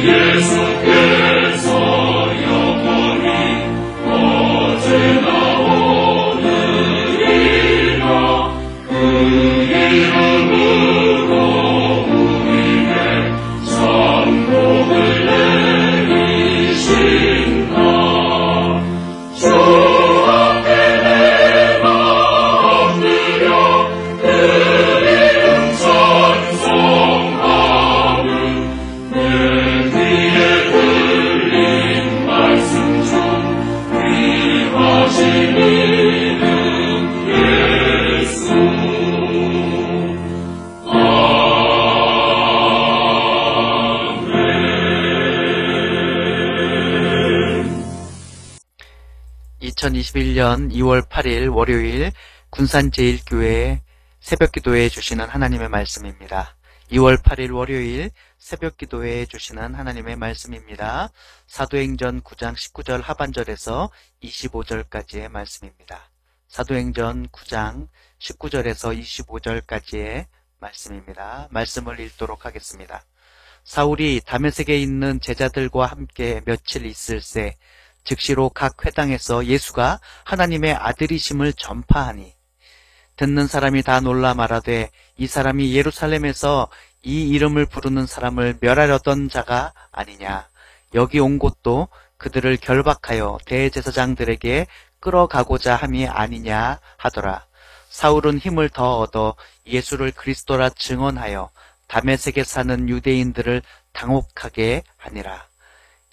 예수께서 영원히 어제나 오늘이나 그 이름으로 우리에게 상복을 내리신다. 주 앞에 내 마음 들여 그 이름 찬송하는 내 귀에 들린 말씀 중 귀하신 이름 예수. 아멘. 2021년 2월 8일 월요일 군산제일교회 새벽기도에 주시는 하나님의 말씀입니다. 2월 8일 월요일 새벽기도에 주시는 하나님의 말씀입니다. 사도행전 9장 19절 하반절에서 25절까지의 말씀입니다. 사도행전 9장 19절에서 25절까지의 말씀입니다. 말씀을 읽도록 하겠습니다. 사울이 다메섹에 있는 제자들과 함께 며칠 있을새 즉시로 각 회당에서 예수가 하나님의 아들이심을 전파하니 듣는 사람이 다 놀라 말하되 이 사람이 예루살렘에서 이 이름을 부르는 사람을 멸하려던 자가 아니냐. 여기 온 곳도 그들을 결박하여 대제사장들에게 끌어가고자 함이 아니냐 하더라. 사울은 힘을 더 얻어 예수를 그리스도라 증언하여 다메섹에 사는 유대인들을 당혹하게 하니라.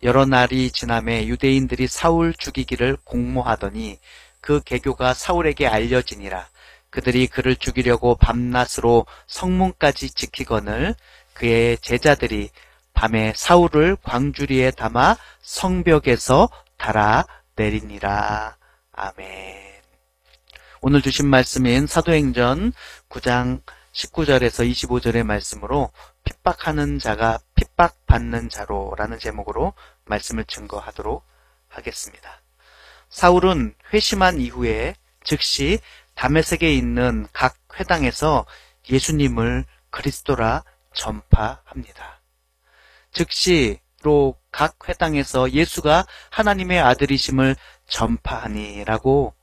여러 날이 지남에 유대인들이 사울 죽이기를 공모하더니 그 계교가 사울에게 알려지니라. 그들이 그를 죽이려고 밤낮으로 성문까지 지키거늘 그의 제자들이 밤에 사울을 광주리에 담아 성벽에서 달아 내리니라. 아멘. 오늘 주신 말씀인 사도행전 9장 19절에서 25절의 말씀으로 핍박하는 자가 핍박받는 자로라는 제목으로 말씀을 증거하도록 하겠습니다. 사울은 회심한 이후에 즉시 다메섹에 있는 각 회당에서 예수님을 그리스도라 전파합니다. 즉시로 각 회당에서 예수가 하나님의 아들이심을 전파하니라고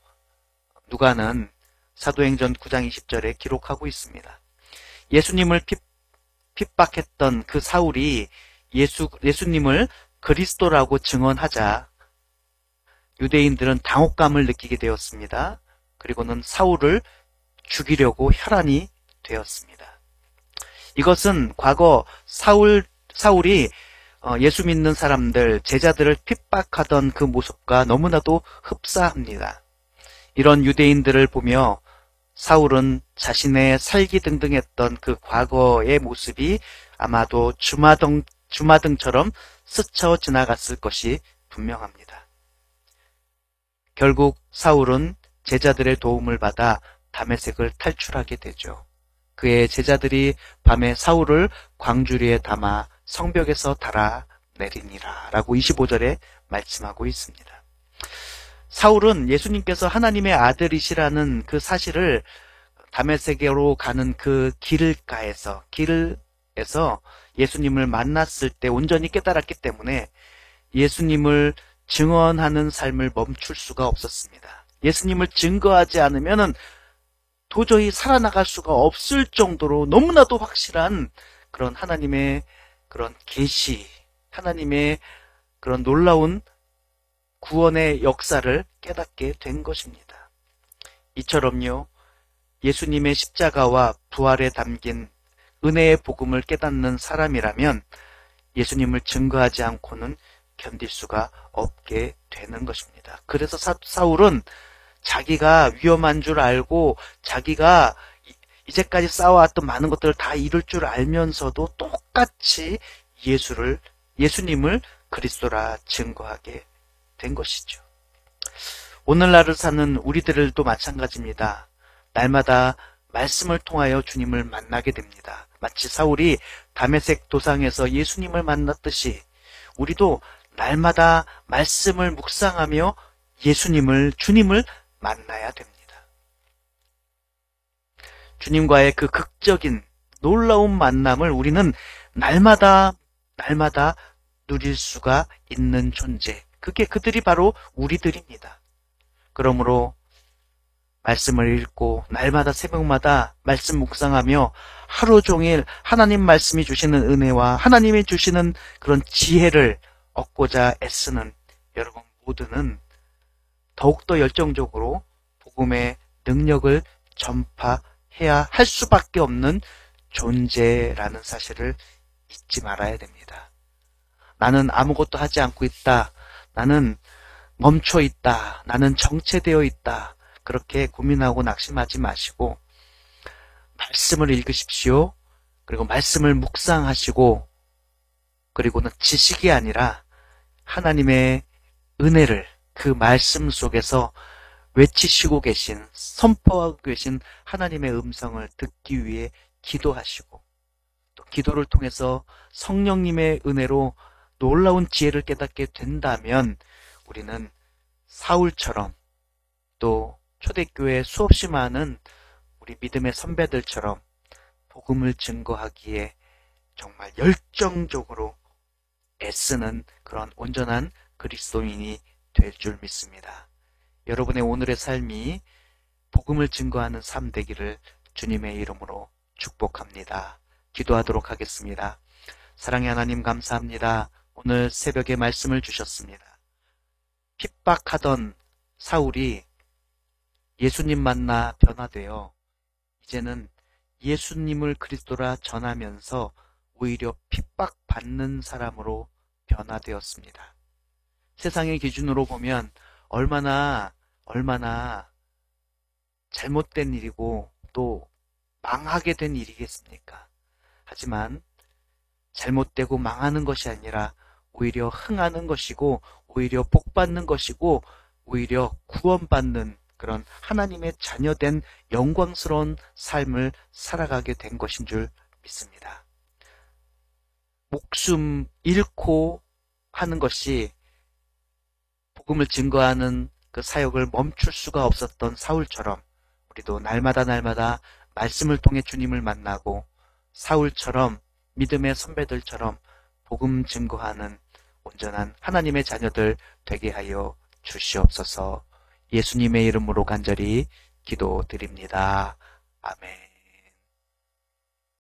누가는 사도행전 9장 20절에 기록하고 있습니다. 예수님을 핍박했던 그 사울이 예수님을 그리스도라고 증언하자 유대인들은 당혹감을 느끼게 되었습니다. 그리고는 사울을 죽이려고 혈안이 되었습니다. 이것은 과거 사울이 예수 믿는 사람들, 제자들을 핍박하던 그 모습과 너무나도 흡사합니다. 이런 유대인들을 보며 사울은 자신의 살기등등했던 그 과거의 모습이 아마도 주마등처럼 스쳐 지나갔을 것이 분명합니다. 결국 사울은 제자들의 도움을 받아 다메섹을 탈출하게 되죠. 그의 제자들이 밤에 사울을 광주리에 담아 성벽에서 달아 내리니라 라고 25절에 말씀하고 있습니다. 사울은 예수님께서 하나님의 아들이시라는 그 사실을 다메섹으로 가는 그 길에서 예수님을 만났을 때 온전히 깨달았기 때문에 예수님을 증언하는 삶을 멈출 수가 없었습니다. 예수님을 증거하지 않으면 도저히 살아나갈 수가 없을 정도로 너무나도 확실한 그런 하나님의 그런 계시, 하나님의 그런 놀라운 구원의 역사를 깨닫게 된 것입니다. 이처럼요, 예수님의 십자가와 부활에 담긴 은혜의 복음을 깨닫는 사람이라면 예수님을 증거하지 않고는 견딜 수가 없게 되는 것입니다. 그래서 사울은 자기가 위험한 줄 알고 자기가 이제까지 쌓아왔던 많은 것들을 다 이룰 줄 알면서도 똑같이 예수님을 그리스도라 증거하게 된 것이죠. 오늘날을 사는 우리들도 마찬가지입니다. 날마다 말씀을 통하여 주님을 만나게 됩니다. 마치 사울이 다메섹 도상에서 예수님을 만났듯이 우리도 날마다 말씀을 묵상하며 주님을 만나야 됩니다. 주님과의 그 극적인 놀라운 만남을 우리는 날마다 날마다 누릴 수가 있는 존재. 그게 그들이 바로 우리들입니다. 그러므로 말씀을 읽고 날마다 새벽마다 말씀 묵상하며 하루 종일 하나님 말씀이 주시는 은혜와 하나님이 주시는 그런 지혜를 얻고자 애쓰는 여러분 모두는 더욱더 열정적으로 복음의 능력을 전파해야 할 수밖에 없는 존재라는 사실을 잊지 말아야 됩니다. 나는 아무것도 하지 않고 있다. 나는 멈춰 있다. 나는 정체되어 있다. 그렇게 고민하고 낙심하지 마시고 말씀을 읽으십시오. 그리고 말씀을 묵상하시고 그리고는 지식이 아니라 하나님의 은혜를 그 말씀 속에서 외치시고 계신, 선포하고 계신 하나님의 음성을 듣기 위해 기도하시고 또 기도를 통해서 성령님의 은혜로 놀라운 지혜를 깨닫게 된다면 우리는 사울처럼 또 초대교회 수없이 많은 우리 믿음의 선배들처럼 복음을 증거하기에 정말 열정적으로 애쓰는 그런 온전한 그리스도인이 될 줄 믿습니다. 여러분의 오늘의 삶이 복음을 증거하는 삶 되기를 주님의 이름으로 축복합니다. 기도하도록 하겠습니다. 사랑의 하나님 감사합니다. 오늘 새벽에 말씀을 주셨습니다. 핍박하던 사울이 예수님 만나 변화되어 이제는 예수님을 그리스도라 전하면서 오히려 핍박받는 사람으로 변화되었습니다. 세상의 기준으로 보면 얼마나 잘못된 일이고 또 망하게 된 일이겠습니까? 하지만 잘못되고 망하는 것이 아니라 오히려 흥하는 것이고 오히려 복받는 것이고 오히려 구원받는 그런 하나님의 자녀된 영광스러운 삶을 살아가게 된 것인 줄 믿습니다. 목숨 잃고 하는 것이 복음을 증거하는 그 사역을 멈출 수가 없었던 사울처럼 우리도 날마다 말씀을 통해 주님을 만나고 사울처럼 믿음의 선배들처럼 복음 증거하는 온전한 하나님의 자녀들 되게 하여 주시옵소서. 예수님의 이름으로 간절히 기도드립니다. 아멘.